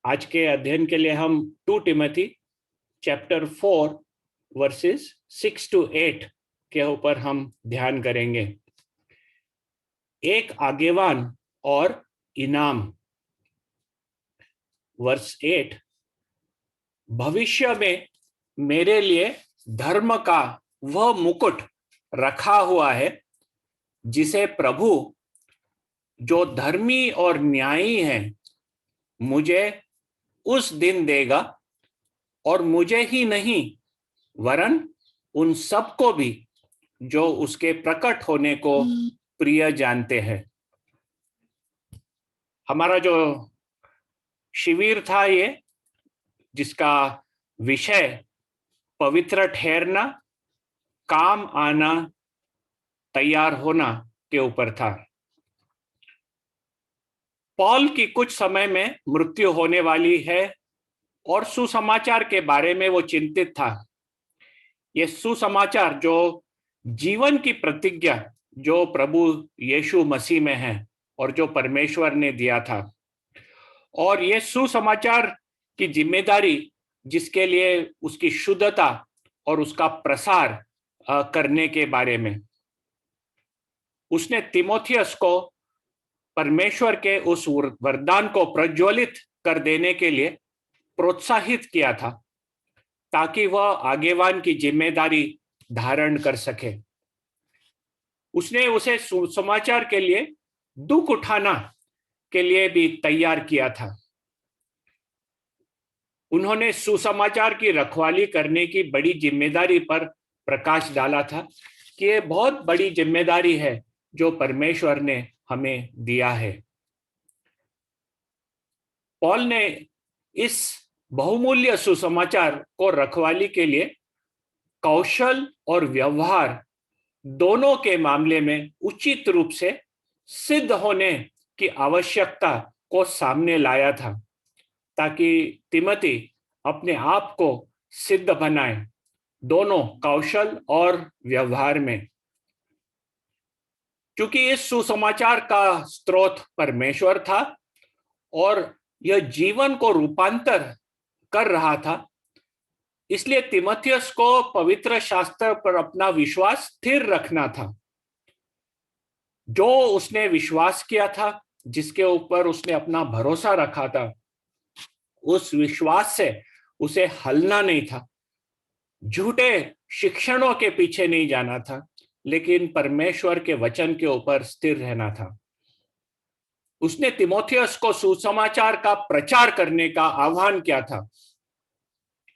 आज के अध्ययन के लिए हम 2 टिमोथी चैप्टर 4 वर्सेस 6 to 8 के ऊपर हम ध्यान करेंगे। एक आगेवान और इनाम। वर्स 8, भविष्य में मेरे लिए धर्म का वह मुकुट रखा हुआ है जिसे प्रभु, जो धर्मी और न्यायी है, मुझे उस दिन देगा, और मुझे ही नहीं वरन उन सबको भी जो उसके प्रकट होने को प्रिय जानते हैं। हमारा जो शिविर था ये, जिसका विषय पवित्र ठहरना, काम आना, तैयार होना के ऊपर था। पॉल की कुछ समय में मृत्यु होने वाली है और सुसमाचार के बारे में वो चिंतित था। ये सुसमाचार जो जीवन की प्रतिज्ञा जो प्रभु यीशु मसीह में है और जो परमेश्वर ने दिया था, और ये सुसमाचार की जिम्मेदारी जिसके लिए उसकी शुद्धता और उसका प्रसार करने के बारे में उसने तीमुथियुस को परमेश्वर के उस वरदान को प्रज्वलित कर देने के लिए प्रोत्साहित किया था, ताकि वह आगेवान की जिम्मेदारी धारण कर सके। उसने उसे सुसमाचार के लिए दुख उठाना के लिए भी तैयार किया था। उन्होंने सुसमाचार की रखवाली करने की बड़ी जिम्मेदारी पर प्रकाश डाला था कि यह बहुत बड़ी जिम्मेदारी है जो परमेश्वर ने हमें दिया है। पॉल ने इस बहुमूल्य सुसमाचार को रखवाली के लिए कौशल और व्यवहार दोनों के मामले में उचित रूप से सिद्ध होने की आवश्यकता को सामने लाया था, ताकि तिमोथी अपने आप को सिद्ध बनाए दोनों कौशल और व्यवहार में। क्योंकि इस सुसमाचार का स्रोत परमेश्वर था और यह जीवन को रूपांतर कर रहा था, इसलिए तीमुथियुस को पवित्र शास्त्र पर अपना विश्वास स्थिर रखना था। जो उसने विश्वास किया था, जिसके ऊपर उसने अपना भरोसा रखा था, उस विश्वास से उसे हलना नहीं था, झूठे शिक्षणों के पीछे नहीं जाना था, लेकिन परमेश्वर के वचन के ऊपर स्थिर रहना था। उसने तीमुथियुस को सुसमाचार का प्रचार करने का आह्वान किया था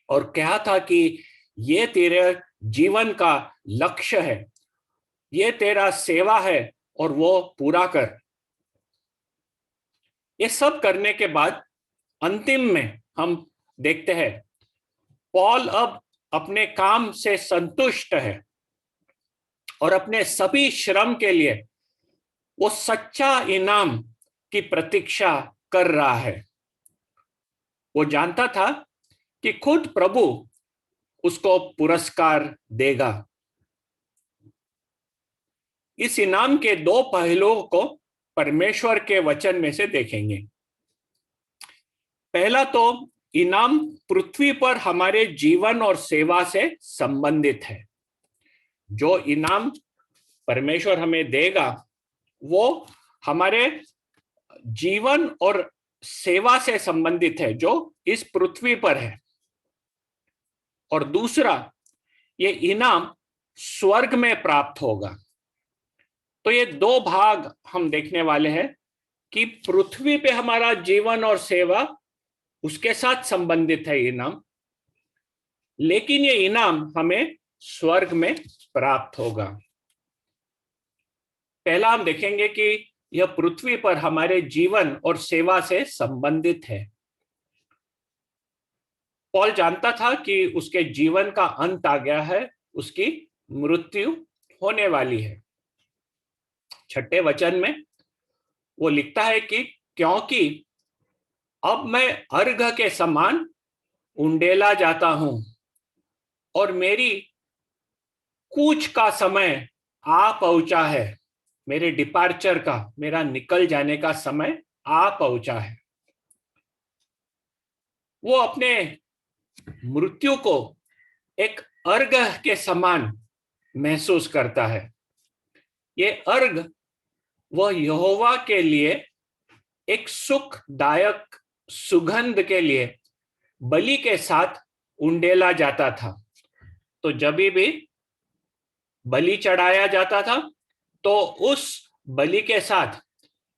और कहा था कि ये तेरे जीवन का लक्ष्य है, ये तेरा सेवा है और वो पूरा कर। ये सब करने के बाद अंतिम में हम देखते हैं पॉल अब अपने काम से संतुष्ट है और अपने सभी श्रम के लिए वो सच्चा इनाम की प्रतीक्षा कर रहा है। वो जानता था कि खुद प्रभु उसको पुरस्कार देगा। इस इनाम के 2 पहलुओं को परमेश्वर के वचन में से देखेंगे। पहला तो इनाम पृथ्वी पर हमारे जीवन और सेवा से संबंधित है। जो इनाम परमेश्वर हमें देगा वो हमारे जीवन और सेवा से संबंधित है जो इस पृथ्वी पर है। और दूसरा, ये इनाम स्वर्ग में प्राप्त होगा। तो ये 2 भाग हम देखने वाले हैं कि पृथ्वी पे हमारा जीवन और सेवा उसके साथ संबंधित है इनाम, लेकिन ये इनाम हमें स्वर्ग में प्राप्त होगा। पहला हम देखेंगे कि यह पृथ्वी पर हमारे जीवन और सेवा से संबंधित है। पॉल जानता था कि उसके जीवन का अंत आ गया है, उसकी मृत्यु होने वाली है। 6ठे वचन में वो लिखता है कि क्योंकि अब मैं अर्घ के समान उंडेला जाता हूं और मेरी कूच का समय आ पहुंचा है। मेरे डिपार्चर का, मेरा निकल जाने का समय आ पहुंचा है। वो अपने मृत्यु को एक अर्घ के समान महसूस करता है। ये अर्घ वह यहोवा के लिए एक सुखदायक सुगंध के लिए बलि के साथ उंडेला जाता था। तो जब भी बलि चढ़ाया जाता था तो उस बलि के साथ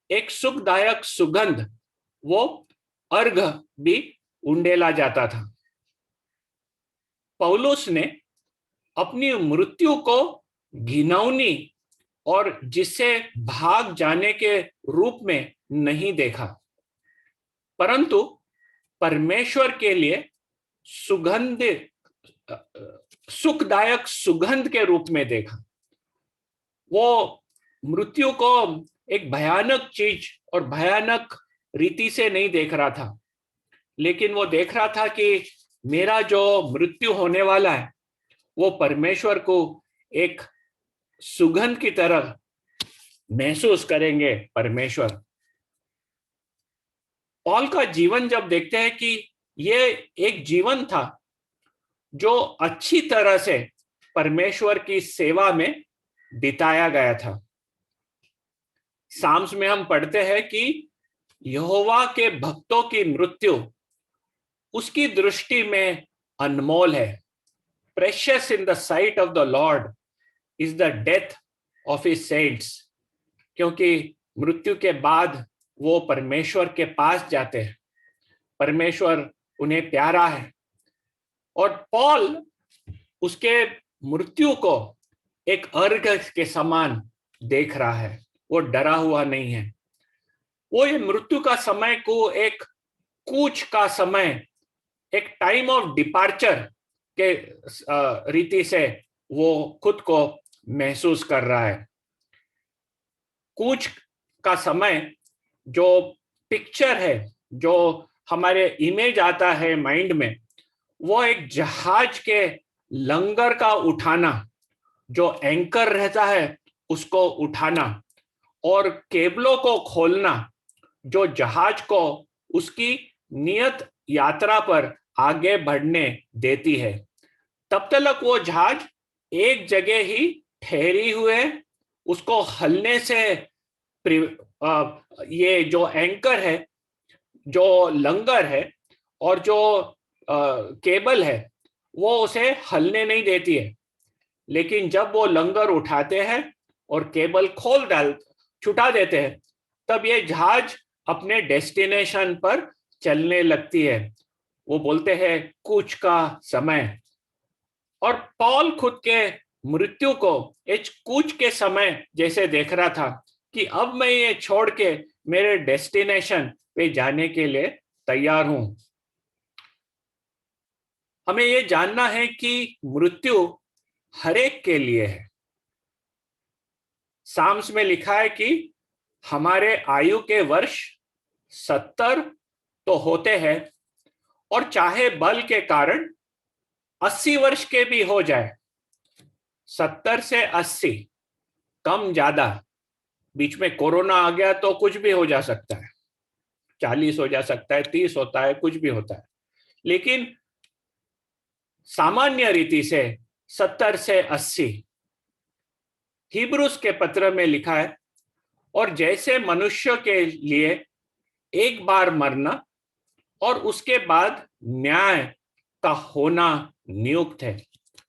एक सुखदायक सुगंध, वो अर्घ भी उंडेला जाता था। पौलुस ने अपनी मृत्यु को घिनौनी और जिससे भाग जाने के रूप में नहीं देखा, परंतु परमेश्वर के लिए सुगंध, सुखदायक सुगंध के रूप में देखा। वो मृत्यु को एक भयानक चीज और भयानक रीति से नहीं देख रहा था, लेकिन वो देख रहा था कि मेरा जो मृत्यु होने वाला है वो परमेश्वर को एक सुगंध की तरह महसूस करेंगे परमेश्वर। पॉल का जीवन जब देखते हैं कि ये एक जीवन था जो अच्छी तरह से परमेश्वर की सेवा में बिताया गया था। साम्स में हम पढ़ते हैं कि यहोवा के भक्तों की मृत्यु उसकी दृष्टि में अनमोल है। Precious in the sight of the lord is the death of his saints, क्योंकि मृत्यु के बाद वो परमेश्वर के पास जाते हैं, परमेश्वर उन्हें प्यारा है। और पॉल उसके मृत्यु को एक अर्घ के समान देख रहा है, वो डरा हुआ नहीं है। वो ये मृत्यु का समय को एक कूच का समय, एक टाइम ऑफ डिपार्चर के रीति से वो खुद को महसूस कर रहा है। कूच का समय जो पिक्चर है, जो हमारे इमेज आता है माइंड में, वो एक जहाज के लंगर का उठाना, जो एंकर रहता है उसको उठाना और केबलों को खोलना, जो जहाज को उसकी नियत यात्रा पर आगे बढ़ने देती है। तब तक वो जहाज एक जगह ही ठहरी हुए, उसको हलने से ये जो एंकर है, जो लंगर है और जो केबल है, वो उसे हलने नहीं देती है। लेकिन जब वो लंगर उठाते हैं और केबल छुटा देते हैं, तब ये जहाज अपने डेस्टिनेशन पर चलने लगती है। वो बोलते हैं कूच का समय। और पॉल खुद के मृत्यु को एक कूच के समय जैसे देख रहा था कि अब मैं ये छोड़ के मेरे डेस्टिनेशन पे जाने के लिए तैयार हूं। हमें ये जानना है कि मृत्यु हर एक के लिए है। साम्स में लिखा है कि हमारे आयु के वर्ष 70 तो होते हैं, और चाहे बल के कारण 80 वर्ष के भी हो जाए, 70 से 80, कम ज्यादा, बीच में कोरोना आ गया तो कुछ भी हो जा सकता है, 40 हो जा सकता है, 30 होता है, कुछ भी होता है, लेकिन सामान्य रीति से 70 से 80। हिब्रूस के पत्र में लिखा है, और जैसे मनुष्य के लिए एक बार मरना और उसके बाद न्याय का होना नियुक्त है।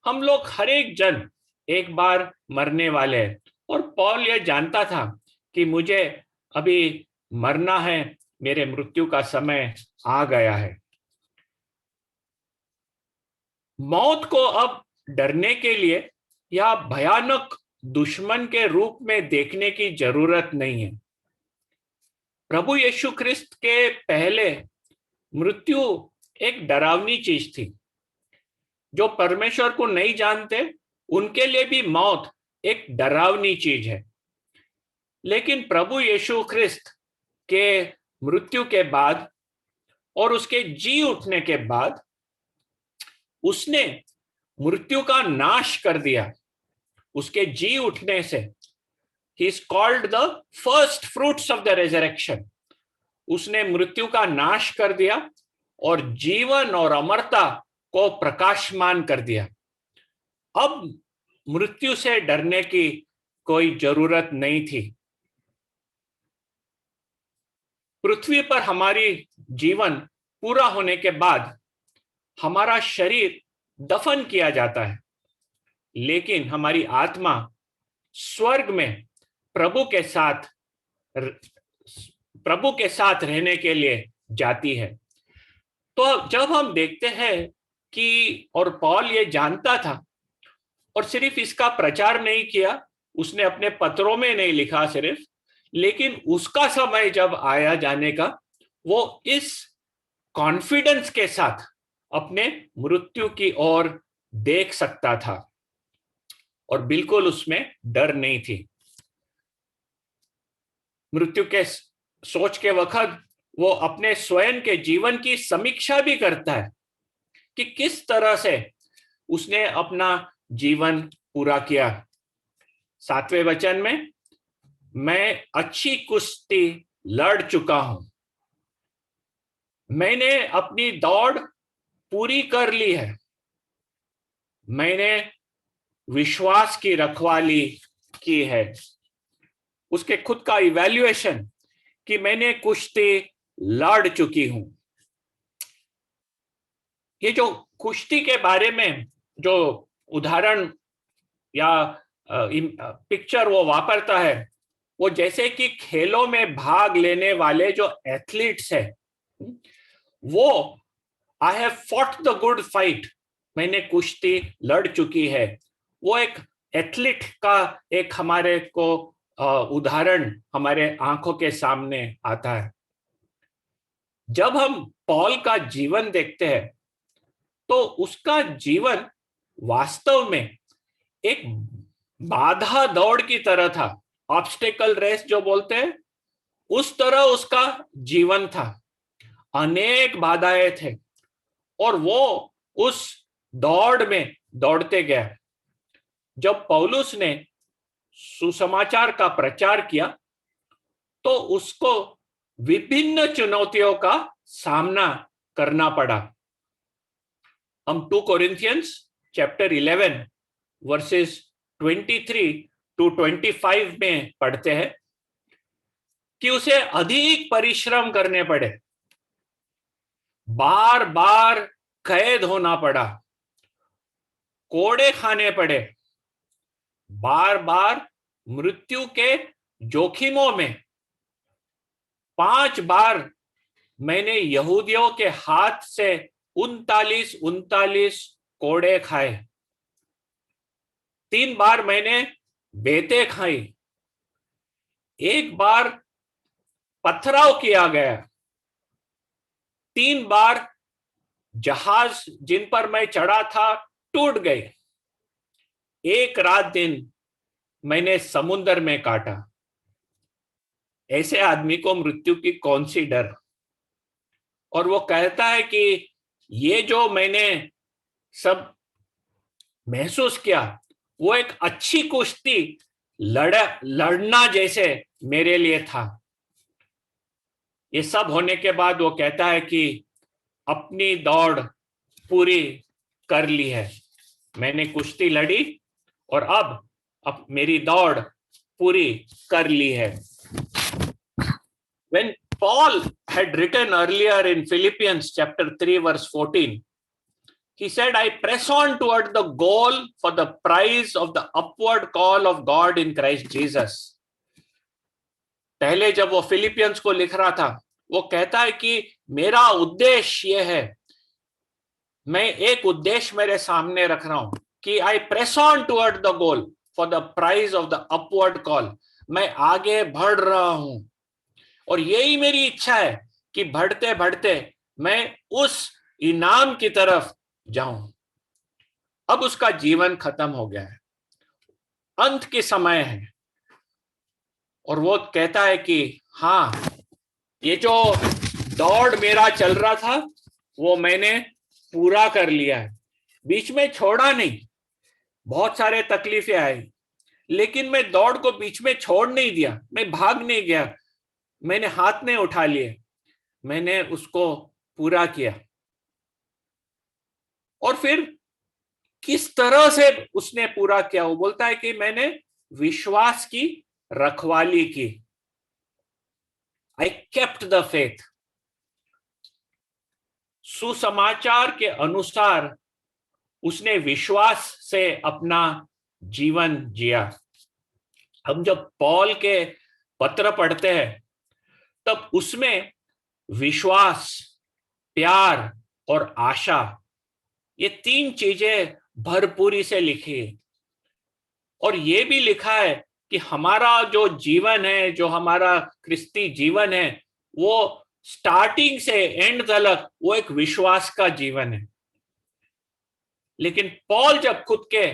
हम लोग हर एक जन एक बार मरने वाले हैं, और पौल यह जानता था कि मुझे अभी मरना है, मेरे मृत्यु का समय आ गया है। मौत को अब डरने के लिए या भयानक दुश्मन के रूप में देखने की जरूरत नहीं है। प्रभु यीशु ख्रिस्त के पहले मृत्यु एक डरावनी चीज थी। जो परमेश्वर को नहीं जानते उनके लिए भी मौत एक डरावनी चीज है। लेकिन प्रभु यीशु ख्रिस्त के मृत्यु के बाद और उसके जी उठने के बाद उसने मृत्यु का नाश कर दिया। उसके जी उठने से he is called the first fruits of the resurrection। उसने मृत्यु का नाश कर दिया और जीवन और अमरता को प्रकाशमान कर दिया। अब मृत्यु से डरने की कोई जरूरत नहीं थी। पृथ्वी पर हमारी जीवन पूरा होने के बाद हमारा शरीर दफन किया जाता है, लेकिन हमारी आत्मा स्वर्ग में प्रभु के साथ रहने के लिए जाती है। तो जब हम देखते हैं कि, और पौल ये जानता था और सिर्फ इसका प्रचार नहीं किया, उसने अपने पत्रों में नहीं लिखा सिर्फ, लेकिन उसका समय जब आया जाने का, वो इस कॉन्फिडेंस के साथ अपने मृत्यु की ओर देख सकता था और बिल्कुल उसमें डर नहीं थी। मृत्यु के सोच के वक्त वो अपने स्वयं के जीवन की समीक्षा भी करता है कि किस तरह से उसने अपना जीवन पूरा किया। 7वें वचन में, मैं अच्छी कुश्ती लड़ चुका हूं, मैंने अपनी दौड़ पूरी कर ली है, मैंने विश्वास की रखवाली की है। उसके खुद का इवैल्यूएशन कि मैंने कुश्ती लड़ चुकी हूं। ये जो कुश्ती के बारे में जो उदाहरण या पिक्चर वो वापरता है, वो जैसे कि खेलों में भाग लेने वाले जो एथलीट्स है, वो I have fought the good fight, मैंने कुश्ती लड़ चुकी है, वो एक एथलीट का एक हमारे को उदाहरण हमारे आंखों के सामने आता है। जब हम पॉल का जीवन देखते हैं तो उसका जीवन वास्तव में एक बाधा दौड़ की तरह था, ऑब्स्टेकल रेस जो बोलते हैं, उस तरह उसका जीवन था। अनेक बाधाएं थे और वो उस दौड़ में दौड़ते गया। जब पौलुस ने सुसमाचार का प्रचार किया तो उसको विभिन्न चुनौतियों का सामना करना पड़ा। हम 2 कोरिन्थियंस चैप्टर 11 वर्सेस 23 to 25 में पढ़ते हैं कि उसे अधिक परिश्रम करने पड़े, बार बार कैद होना पड़ा, कोड़े खाने पड़े, बार बार मृत्यु के जोखिमों में 5 बार मैंने यहूदियों के हाथ से 39 कोड़े खाए, 3 बार मैंने बेते खाई, 1 बार पथराव किया गया, 3 बार जहाज जिन पर मैं चढ़ा था टूट गए, 1 रात दिन मैंने समुद्र में काटा। ऐसे आदमी को मृत्यु की कौन सी डर। और वो कहता है कि ये जो मैंने सब महसूस किया वो एक अच्छी कुश्ती लड़ना जैसे मेरे लिए था। ये सब होने के बाद वो कहता है कि अपनी दौड़ पूरी कर ली है, मैंने कुश्ती लड़ी और अब मेरी दौड़ पूरी कर ली है। When Paul had written earlier in Philippians chapter 3 verse 14, he said, I press on toward the goal for the prize of the upward call of God in Christ Jesus. पहले जब वो फिलिपियंस को लिख रहा था, वो कहता है कि मेरा उद्देश्य ये है, मैं एक उद्देश्य मेरे सामने रख रहा हूं कि I press on toward the goal for the prize of the upward call. मैं आगे बढ़ रहा हूं और यही मेरी इच्छा है कि बढ़ते बढ़ते मैं उस इनाम की तरफ जाऊं। अब उसका जीवन खत्म हो गया है, अंत के समय है, और वो कहता है कि हाँ, ये जो दौड़ मेरा चल रहा था वो मैंने पूरा कर लिया है, बीच में छोड़ा नहीं। बहुत सारे तकलीफें आई लेकिन मैं दौड़ को बीच में छोड़ नहीं दिया, मैं भाग नहीं गया, मैंने हाथ नहीं उठा लिए, मैंने उसको पूरा किया। और फिर किस तरह से उसने पूरा किया, वो बोलता है कि मैंने विश्वास की रखवाली की। I kept the faith. सुसमाचार के अनुसार उसने विश्वास से अपना जीवन जिया। हम जब पौल के पत्र पढ़ते हैं तब उसमें विश्वास, प्यार और आशा, ये तीन चीजें भरपूरी से लिखी है। और ये भी लिखा है कि हमारा जो जीवन है, जो हमारा क्रिस्ती जीवन है, वो स्टार्टिंग से एंड तक वो एक विश्वास का जीवन है। लेकिन पौल जब खुद के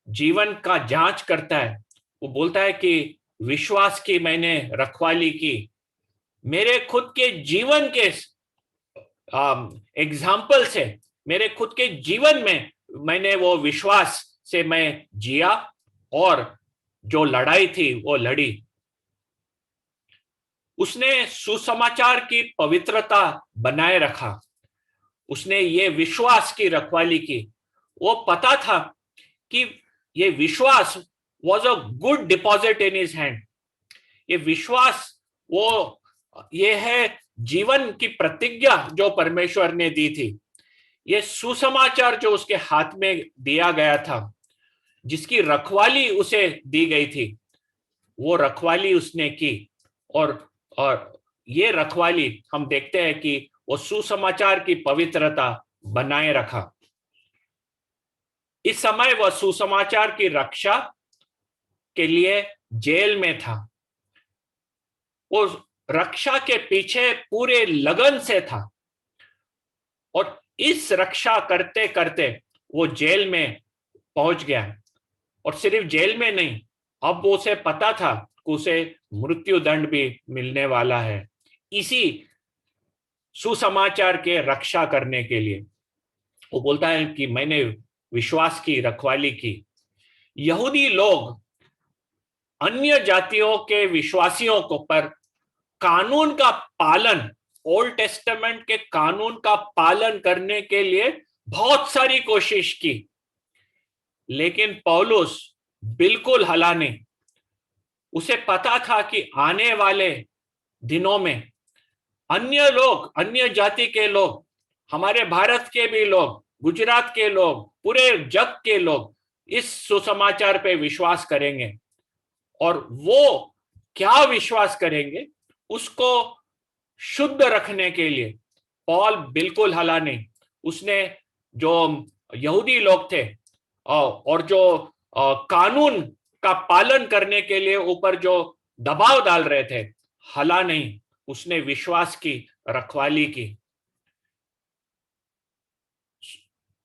जीवन का जांच करता है, वो बोलता है कि विश्वास की मैंने रखवाली की। मेरे खुद के जीवन के एग्जाम्पल से, मेरे खुद के जीवन में मैंने वो विश्वास से मैं जिया और जो लड़ाई थी वो लड़ी। उसने सुसमाचार की पवित्रता बनाए रखा। उसने ये विश्वास की रखवाली की। वो पता था कि ये विश्वास was a good deposit in his hand. ये विश्वास वो ये है जीवन की प्रतिज्ञा जो परमेश्वर ने दी थी। ये सुसमाचार जो उसके हाथ में दिया गया था, जिसकी रखवाली उसे दी गई थी, वो रखवाली उसने की। और ये रखवाली हम देखते हैं कि वो सुसमाचार की पवित्रता बनाए रखा। इस समय वह सुसमाचार की रक्षा के लिए जेल में था। वो रक्षा के पीछे पूरे लगन से था और इस रक्षा करते करते वो जेल में पहुंच गया। और सिर्फ जेल में नहीं, अब वो उसे पता था कि उसे मृत्यु दंड भी मिलने वाला है, इसी सुसमाचार के रक्षा करने के लिए। वो बोलता है कि मैंने विश्वास की रखवाली की। यहूदी लोग अन्य जातियों के विश्वासियों को पर कानून का पालन, ओल्ड टेस्टामेंट के कानून का पालन करने के लिए बहुत सारी कोशिश की, लेकिन पौलुस बिल्कुल हला नहीं। उसे पता था कि आने वाले दिनों में अन्य लोग, अन्य जाति के लोग, हमारे भारत के भी लोग, गुजरात के लोग, पूरे जग के लोग इस सुसमाचार पे विश्वास करेंगे। और वो क्या विश्वास करेंगे, उसको शुद्ध रखने के लिए पौल बिल्कुल हला नहीं। उसने जो यहूदी लोग थे और जो कानून का पालन करने के लिए ऊपर जो दबाव डाल रहे थे, हला नहीं। उसने विश्वास की रखवाली की।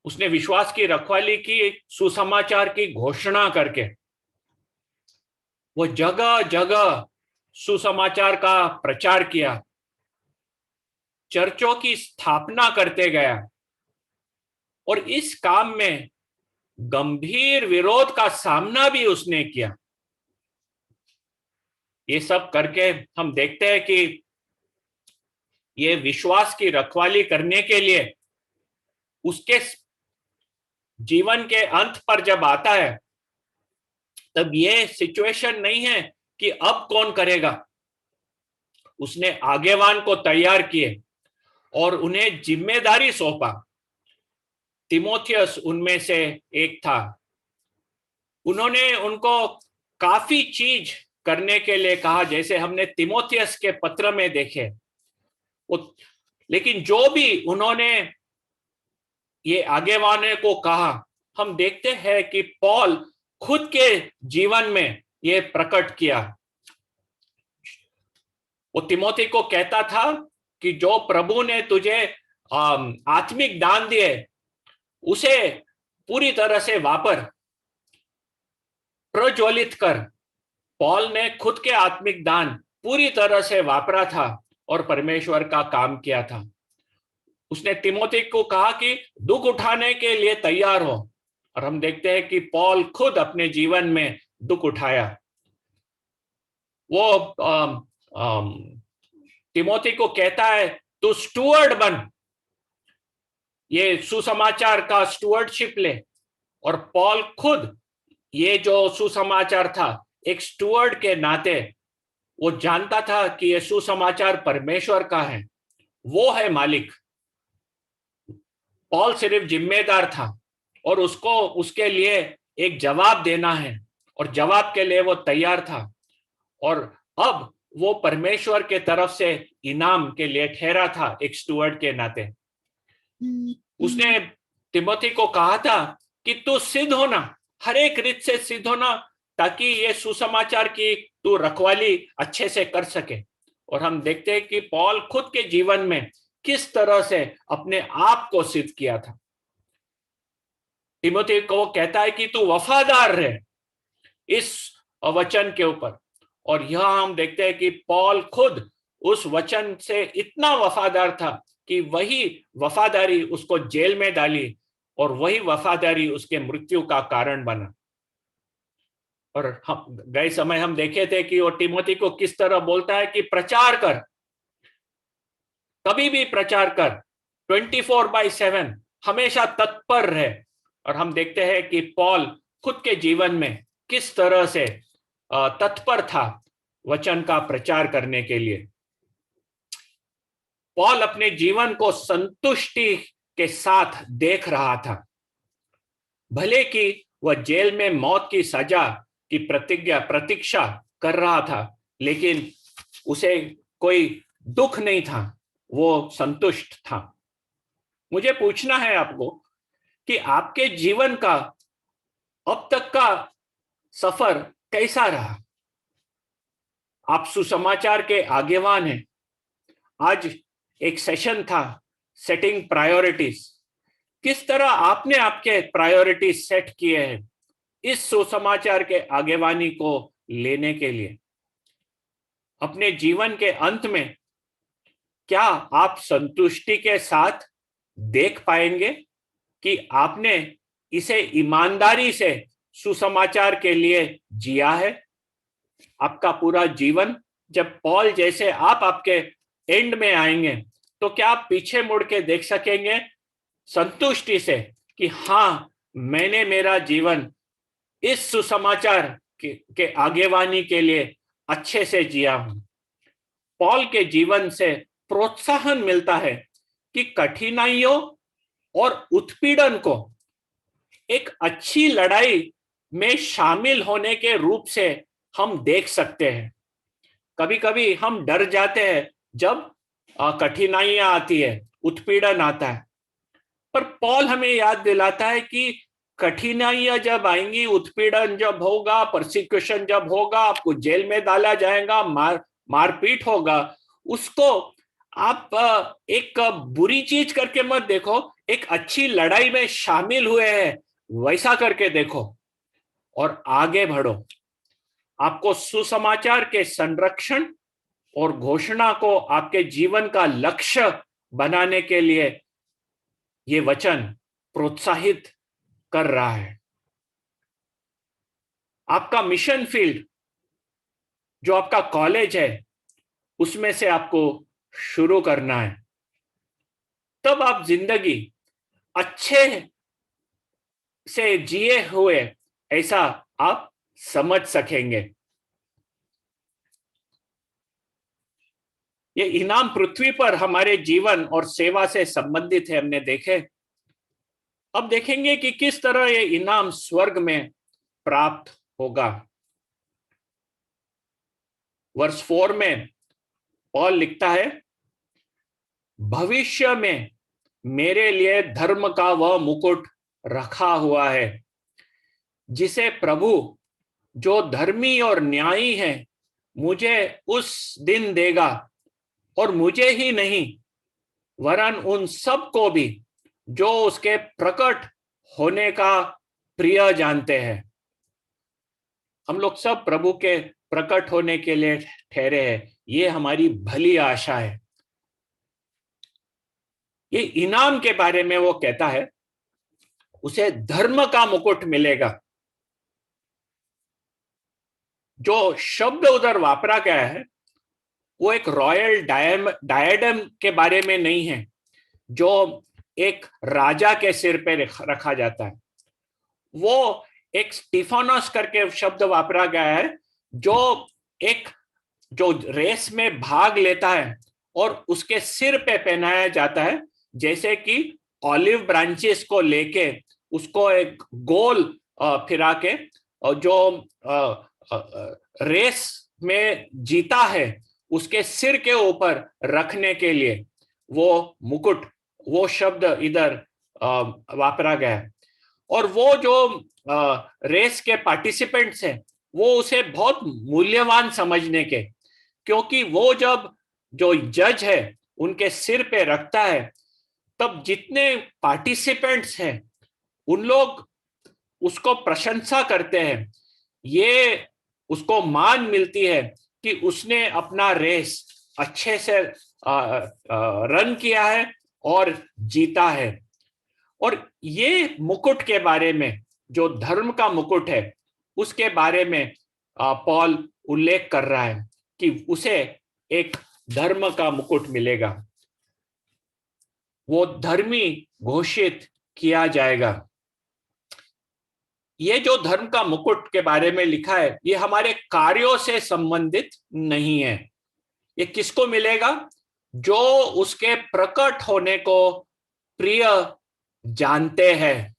उसने विश्वास की रखवाली की, सुसमाचार की घोषणा करके वो जगह जगह सुसमाचार का प्रचार किया, चर्चों की स्थापना करते गया। और इस काम में गंभीर विरोध का सामना भी उसने किया। ये सब करके हम देखते हैं कि ये विश्वास की रखवाली करने के लिए उसके जीवन के अंत पर जब आता है, तब ये सिचुएशन नहीं है कि अब कौन करेगा। उसने आगेवान को तैयार किए और उन्हें जिम्मेदारी सौंपा। तिमोथियस उनमें से एक था। उन्होंने उनको काफी चीज करने के लिए कहा, जैसे हमने तिमोथियस के पत्र में देखे। लेकिन जो भी उन्होंने ये आगेवाने को कहा, हम देखते हैं कि पौल खुद के जीवन में ये प्रकट किया। वो तिमोथी को कहता था कि जो प्रभु ने तुझे आत्मिक दान दिए, उसे पूरी तरह से वापर, प्रज्वलित कर। पौल ने खुद के आत्मिक दान पूरी तरह से वापरा था और परमेश्वर का काम किया था। उसने तिमोथी को कहा कि दुख उठाने के लिए तैयार हो। और हम देखते हैं कि पौल खुद अपने जीवन में दुख उठाया। वो तिमोथी को कहता है, तू स्टुअर्ड बन। ये सुसमाचार का स्टुअर्डशिप ले, और पॉल खुद ये जो सुसमाचार था, एक स्टुअर्ड के नाते वो जानता था कि ये सुसमाचार परमेश्वर का है, वो है मालिक। पॉल सिर्फ जिम्मेदार था और उसको उसके लिए एक जवाब देना है, और जवाब के लिए वो तैयार था। और अब वो परमेश्वर के तरफ से इनाम के लिए ठहरा था एक स्टुअर्ड के नाते। उसने तिमोथी को कहा था कि तू सिद्ध होना, हर एक रीत से सिद्ध होना, ताकि ये सुसमाचार की तू रखवाली अच्छे से कर सके। और हम देखते हैं कि पॉल खुद के जीवन में किस तरह से अपने आप को सिद्ध किया था। तिमोथी को कहता है कि तू वफादार रहे इस वचन के ऊपर। और यहां हम देखते हैं कि पॉल खुद उस वचन से इतना वफादार था कि वही वफादारी उसको जेल में डाली, और वही वफादारी उसके मृत्यु का कारण बना। और हम गए समय हम देखे थे कि वो तिमोथी को किस तरह बोलता है कि प्रचार कर, कभी भी प्रचार कर, 24/7 हमेशा तत्पर रहे। और हम देखते हैं कि पॉल खुद के जीवन में किस तरह से तत्पर था वचन का प्रचार करने के लिए। पॉल अपने जीवन को संतुष्टि के साथ देख रहा था, भले कि वह जेल में मौत की सजा की प्रतीक्षा कर रहा था, लेकिन उसे कोई दुख नहीं था, वो संतुष्ट था। मुझे पूछना है आपको कि आपके जीवन का अब तक का सफर कैसा रहा? आप सुसमाचार के आगेवान हैं। आज एक सेशन था सेटिंग प्रायोरिटीज। किस तरह आपने आपके प्रायोरिटीज सेट किए हैं इस सुसमाचार के आगेवानी को लेने के लिए? अपने जीवन के अंत में क्या आप संतुष्टि के साथ देख पाएंगे कि आपने इसे ईमानदारी से सुसमाचार के लिए जिया है? आपका पूरा जीवन, जब पॉल जैसे आप आपके एंड में आएंगे, तो क्या आप पीछे मुड़ के देख सकेंगे संतुष्टि से कि हाँ, मैंने मेरा जीवन इस सुसमाचार के आगेवानी के लिए अच्छे से जिया हूं? पॉल के जीवन से प्रोत्साहन मिलता है कि कठिनाइयों और उत्पीड़न को एक अच्छी लड़ाई में शामिल होने के रूप से हम देख सकते हैं। कभी कभी हम डर जाते हैं जब कठिनाइयां आती है, उत्पीड़न आता है, पर पॉल हमें याद दिलाता है कि कठिनाइयां जब आएंगी, उत्पीड़न जब होगा, परसिक्यूशन जब होगा, आपको जेल में डाला जाएगा, मारपीट होगा, उसको आप एक बुरी चीज करके मत देखो, एक अच्छी लड़ाई में शामिल हुए हैं वैसा करके देखो और आगे बढ़ो। आपको सुसमाचार के संरक्षण और घोषणा को आपके जीवन का लक्ष्य बनाने के लिए ये वचन प्रोत्साहित कर रहा है। आपका मिशन फील्ड, जो आपका कॉलेज है, उसमें से आपको शुरू करना है। तब आप जिंदगी अच्छे से जिए हुए ऐसा आप समझ सकेंगे। ये इनाम पृथ्वी पर हमारे जीवन और सेवा से संबंधित है, हमने देखे। अब देखेंगे कि किस तरह ये इनाम स्वर्ग में प्राप्त होगा। वर्ष 4 में पॉल लिखता है, भविष्य में मेरे लिए धर्म का वह मुकुट रखा हुआ है, जिसे प्रभु जो धर्मी और न्यायी है मुझे उस दिन देगा, और मुझे ही नहीं वरन उन सब को भी जो उसके प्रकट होने का प्रिय जानते हैं। हम लोग सब प्रभु के प्रकट होने के लिए ठहरे हैं, ये हमारी भली आशा है। ये इनाम के बारे में वो कहता है, उसे धर्म का मुकुट मिलेगा। जो शब्द उधर वापरा गया है वो एक रॉयल डायडम के बारे में नहीं है, जो एक राजा के सिर पे रखा जाता है। वो एक स्टीफानोस करके शब्द वापरा गया है, जो रेस में भाग लेता है और उसके सिर पे पहनाया जाता है, जैसे कि ऑलिव ब्रांचेस को लेके उसको एक गोल फिरा के, और जो रेस में जीता है उसके सिर के ऊपर रखने के लिए वो मुकुट, वो शब्द इधर वापरा गया है। और वो जो रेस के पार्टिसिपेंट्स हैं वो उसे बहुत मूल्यवान समझने के, क्योंकि वो जब जो जज है उनके सिर पे रखता है, तब जितने पार्टिसिपेंट्स हैं उन लोग उसको प्रशंसा करते हैं। ये उसको मान मिलती है कि उसने अपना रेस अच्छे से रन किया है और जीता है। और ये मुकुट के बारे में, जो धर्म का मुकुट है, उसके बारे में पॉल उल्लेख कर रहा है कि उसे एक धर्म का मुकुट मिलेगा, वो धर्मी घोषित किया जाएगा। ये जो धर्म का मुकुट के बारे में लिखा है, ये हमारे कार्यों से संबंधित नहीं है। ये किसको मिलेगा? जो उसके प्रकट होने को प्रिय जानते हैं।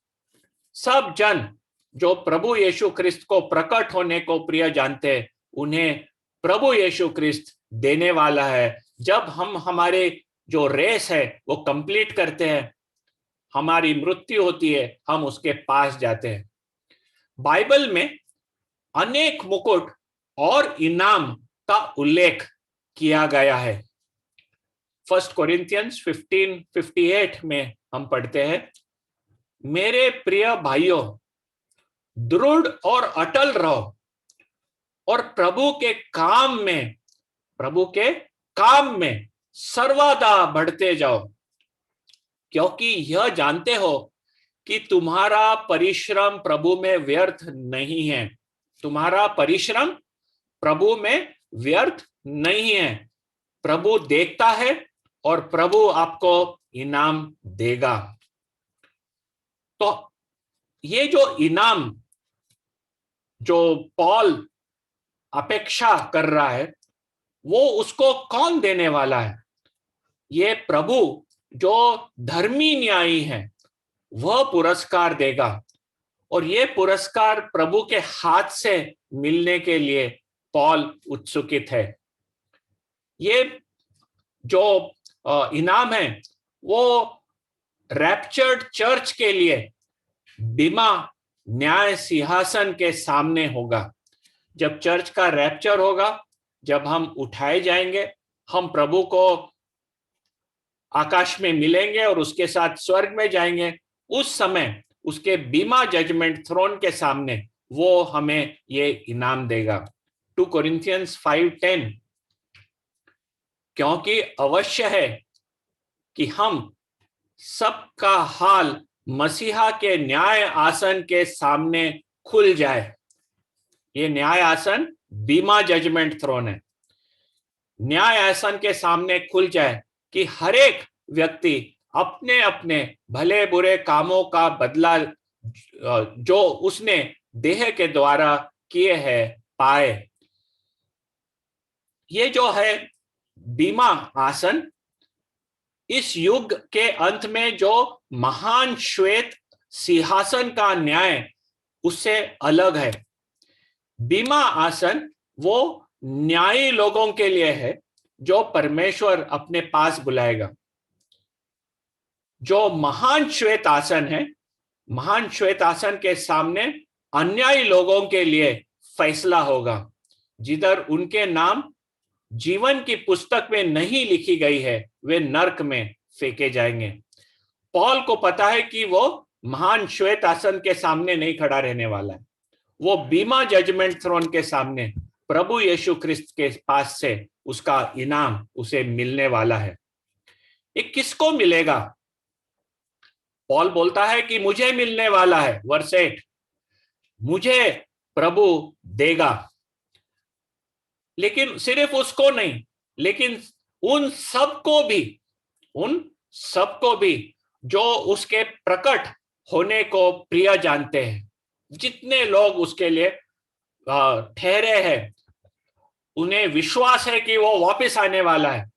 सब जन जो प्रभु यीशु क्रिस्त को प्रकट होने को प्रिय जानते हैं, उन्हें प्रभु यीशु क्रिस्त देने वाला है। जब हम हमारे जो रेस है वो कंप्लीट करते हैं, हमारी मृत्यु होती है, हम उसके पास जाते हैं। बाइबल में अनेक मुकुट और इनाम का उल्लेख किया गया है। 1 कोरिन्थियंस 15:58 में हम पढ़ते हैं, मेरे प्रिय भाइयों, दृढ़ और अटल रहो और प्रभु के काम में सर्वदा बढ़ते जाओ, क्योंकि यह जानते हो कि तुम्हारा परिश्रम प्रभु में व्यर्थ नहीं है। तुम्हारा परिश्रम प्रभु में व्यर्थ नहीं है। प्रभु देखता है और प्रभु आपको इनाम देगा। तो ये जो इनाम जो पॉल अपेक्षा कर रहा है, वो उसको कौन देने वाला है? ये प्रभु जो धर्मी न्यायी है वह पुरस्कार देगा। और ये पुरस्कार प्रभु के हाथ से मिलने के लिए पॉल उत्सुकित है। ये जो इनाम है वो रैप्चर्ड चर्च के लिए बीमा न्याय सिंहासन के सामने होगा। जब चर्च का रैप्चर होगा, जब हम उठाए जाएंगे, हम प्रभु को आकाश में मिलेंगे और उसके साथ स्वर्ग में जाएंगे, उस समय उसके बीमा जजमेंट थ्रोन के सामने वो हमें ये इनाम देगा। 2 कोरिन्थियंस 5:10, क्योंकि अवश्य है कि हम सबका हाल मसीहा के न्याय आसन के सामने खुल जाए। ये न्याय आसन बीमा जजमेंट थ्रोन है। न्याय आसन के सामने खुल जाए कि हर एक व्यक्ति अपने अपने भले बुरे कामों का बदला जो उसने देह के द्वारा किए हैं पाए। ये जो है बीमा आसन, इस युग के अंत में जो महान श्वेत सिंहासन का न्याय उससे अलग है। बीमा आसन वो न्यायी लोगों के लिए है जो परमेश्वर अपने पास बुलाएगा। जो महान श्वेत आसन है, महान श्वेत आसन के सामने अन्यायी लोगों के लिए फैसला होगा, जिधर उनके नाम जीवन की पुस्तक में नहीं लिखी गई है, वे नरक में फेंके जाएंगे। पॉल को पता है कि वो महान श्वेत आसन के सामने नहीं खड़ा रहने वाला है। वो बीमा जजमेंट थ्रोन के सामने प्रभु यीशु क्रिस्त के पास से उसका इनाम उसे मिलने वाला है। ये किसको मिलेगा? पॉल बोलता है कि मुझे मिलने वाला है, वर्स 8, मुझे प्रभु देगा। लेकिन सिर्फ उसको नहीं, लेकिन उन सबको भी जो उसके प्रकट होने को प्रिय जानते हैं, जितने लोग उसके लिए ठहरे हैं, उन्हें विश्वास है कि वो वापस आने वाला है,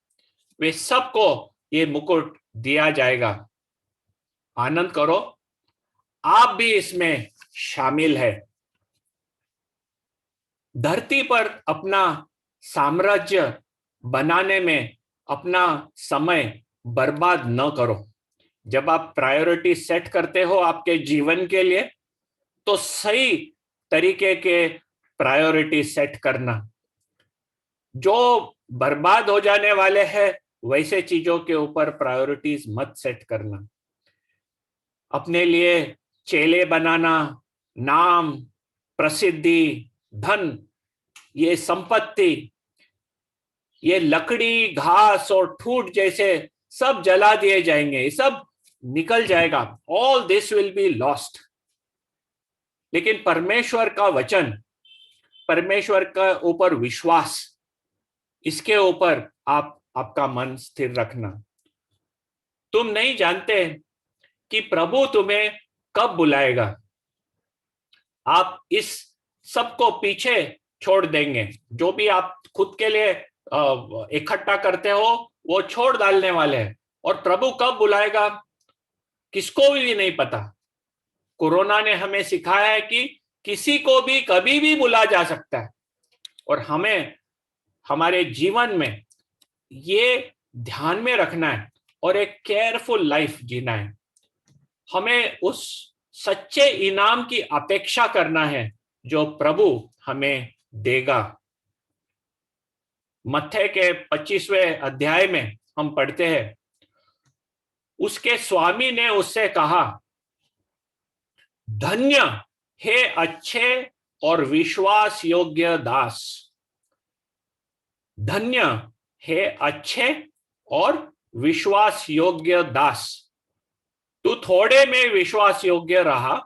वे सबको ये मुकुट दिया जाएगा। आनंद करो, आप भी इसमें शामिल है। धरती पर अपना साम्राज्य बनाने में अपना समय बर्बाद न करो। जब आप प्रायोरिटी सेट करते हो आपके जीवन के लिए, तो सही तरीके के प्रायोरिटी सेट करना। जो बर्बाद हो जाने वाले हैं वैसे चीजों के ऊपर प्रायोरिटीज मत सेट करना। अपने लिए चेले बनाना, नाम, प्रसिद्धि, धन, ये संपत्ति, ये लकड़ी, घास और ठूठ जैसे सब जला दिए जाएंगे, ये सब निकल जाएगा। All this will be lost. लेकिन परमेश्वर का वचन, परमेश्वर का ऊपर विश्वास, इसके ऊपर आप आपका मन स्थिर रखना। तुम नहीं जानते कि प्रभु तुम्हें कब बुलाएगा। आप इस सबको पीछे छोड़ देंगे। जो भी आप खुद के लिए इकट्ठा करते हो वो छोड़ डालने वाले हैं। और प्रभु कब बुलाएगा किसको भी नहीं पता। कोरोना ने हमें सिखाया है कि किसी को भी कभी भी बुला जा सकता है, और हमें हमारे जीवन में ये ध्यान में रखना है और एक केयरफुल लाइफ जीना है। हमें उस सच्चे इनाम की अपेक्षा करना है जो प्रभु हमें देगा। मत्थे के 25वें अध्याय में हम पढ़ते हैं, उसके स्वामी ने उससे कहा, धन्य हे अच्छे और विश्वास योग्य दास। धन्य हे अच्छे और विश्वास योग्य दास, तू थोड़े में विश्वास योग्य रहा,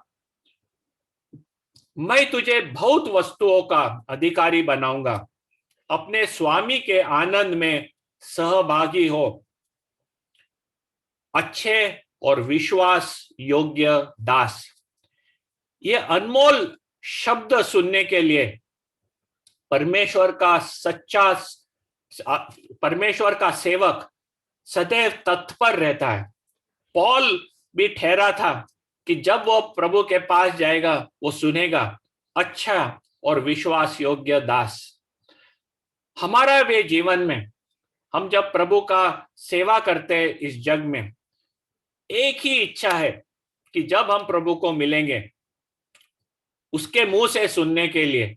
मैं तुझे बहुत वस्तुओं का अधिकारी बनाऊंगा। अपने स्वामी के आनंद में सहभागी हो। अच्छे और विश्वास योग्य दास, ये अनमोल शब्द सुनने के लिए परमेश्वर का सच्चा, परमेश्वर का सेवक सदैव तत्पर रहता है। पौल भी ठहरा था कि जब वो प्रभु के पास जाएगा वो सुनेगा, अच्छा और विश्वास योग्य दास। हमारा वे जीवन में हम जब प्रभु का सेवा करते हैं इस जग में, एक ही इच्छा है कि जब हम प्रभु को मिलेंगे उसके मुंह से सुनने के लिए,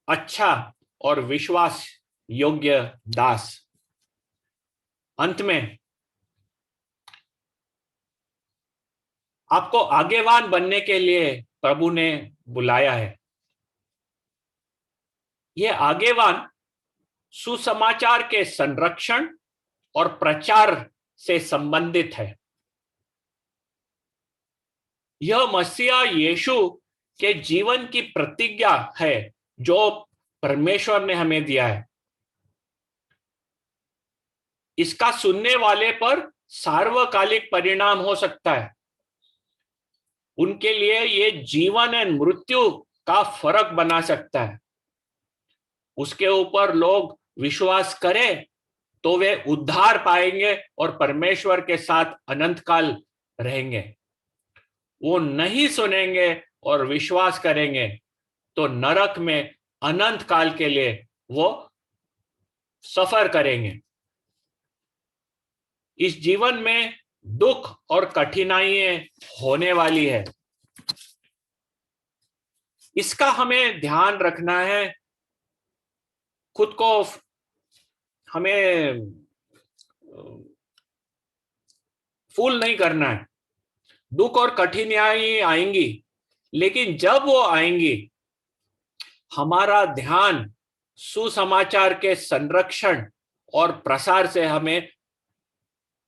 अच्छा और विश्वास योग्य दास। अंत में आपको आगेवान बनने के लिए प्रभु ने बुलाया है। यह आगेवान सुसमाचार के संरक्षण और प्रचार से संबंधित है। यह मसीहा यीशु के जीवन की प्रतिज्ञा है जो परमेश्वर ने हमें दिया है। इसका सुनने वाले पर सार्वकालिक परिणाम हो सकता है। उनके लिए ये जीवन और मृत्यु का फर्क बना सकता है। उसके ऊपर लोग विश्वास करें तो वे उद्धार पाएंगे और परमेश्वर के साथ अनंत काल रहेंगे। वो नहीं सुनेंगे और विश्वास करेंगे तो नरक में अनंत काल के लिए वो सफर करेंगे। इस जीवन में दुख और कठिनाइयां होने वाली है, इसका हमें ध्यान रखना है। खुद को हमें फूल नहीं करना है। दुख और कठिनाई आएंगी, लेकिन जब वो आएंगी हमारा ध्यान सुसमाचार के संरक्षण और प्रसार से हमें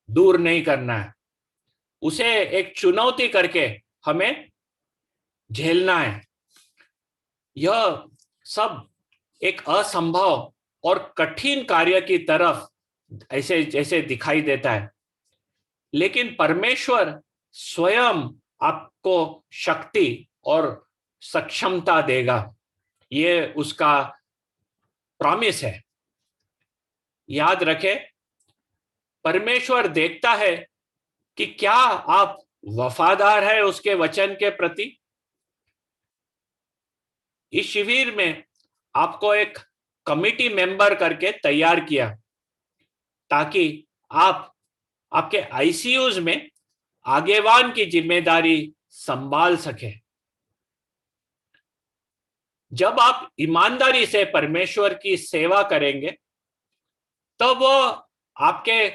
दूर नहीं करना है। उसे एक चुनौती करके हमें झेलना है। यह सब एक असंभव और कठिन कार्य की तरफ ऐसे जैसे दिखाई देता है, लेकिन परमेश्वर स्वयं आपको शक्ति और सक्षमता देगा। ये उसका प्रॉमिस है। याद रखें, परमेश्वर देखता है कि क्या आप वफादार है उसके वचन के प्रति। इस शिविर में आपको एक कमिटी मेंबर करके तैयार किया ताकि आप आपके आईसीयूज में आगेवान की जिम्मेदारी संभाल सके। जब आप ईमानदारी से परमेश्वर की सेवा करेंगे तब वो आपके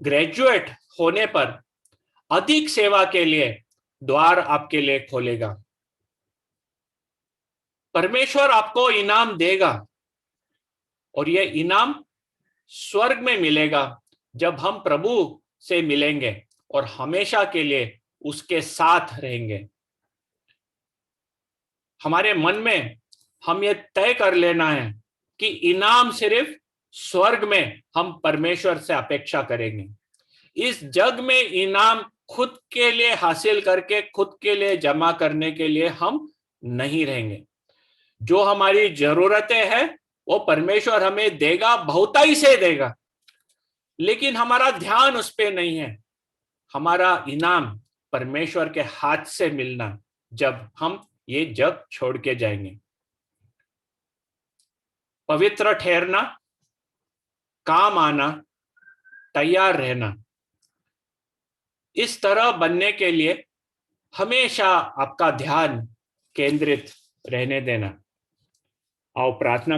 ग्रेजुएट होने पर अधिक सेवा के लिए द्वार आपके लिए खोलेगा। परमेश्वर आपको इनाम देगा और ये इनाम स्वर्ग में मिलेगा जब हम प्रभु से मिलेंगे और हमेशा के लिए उसके साथ रहेंगे। हमारे मन में हम ये तय कर लेना है कि इनाम सिर्फ स्वर्ग में हम परमेश्वर से अपेक्षा करेंगे। इस जग में इनाम खुद के लिए हासिल करके खुद के लिए जमा करने के लिए हम नहीं रहेंगे। जो हमारी जरूरतें हैं वो परमेश्वर हमें देगा, बहुताई से देगा, लेकिन हमारा ध्यान उस पे नहीं है। हमारा इनाम परमेश्वर के हाथ से मिलना जब हम ये जग छोड़ के जाएंगे। पवित्र ठहरना, काम आना, तैयार रहना, इस तरह बनने के लिए हमेशा आपका ध्यान केंद्रित रहने देना। आओ प्रार्थना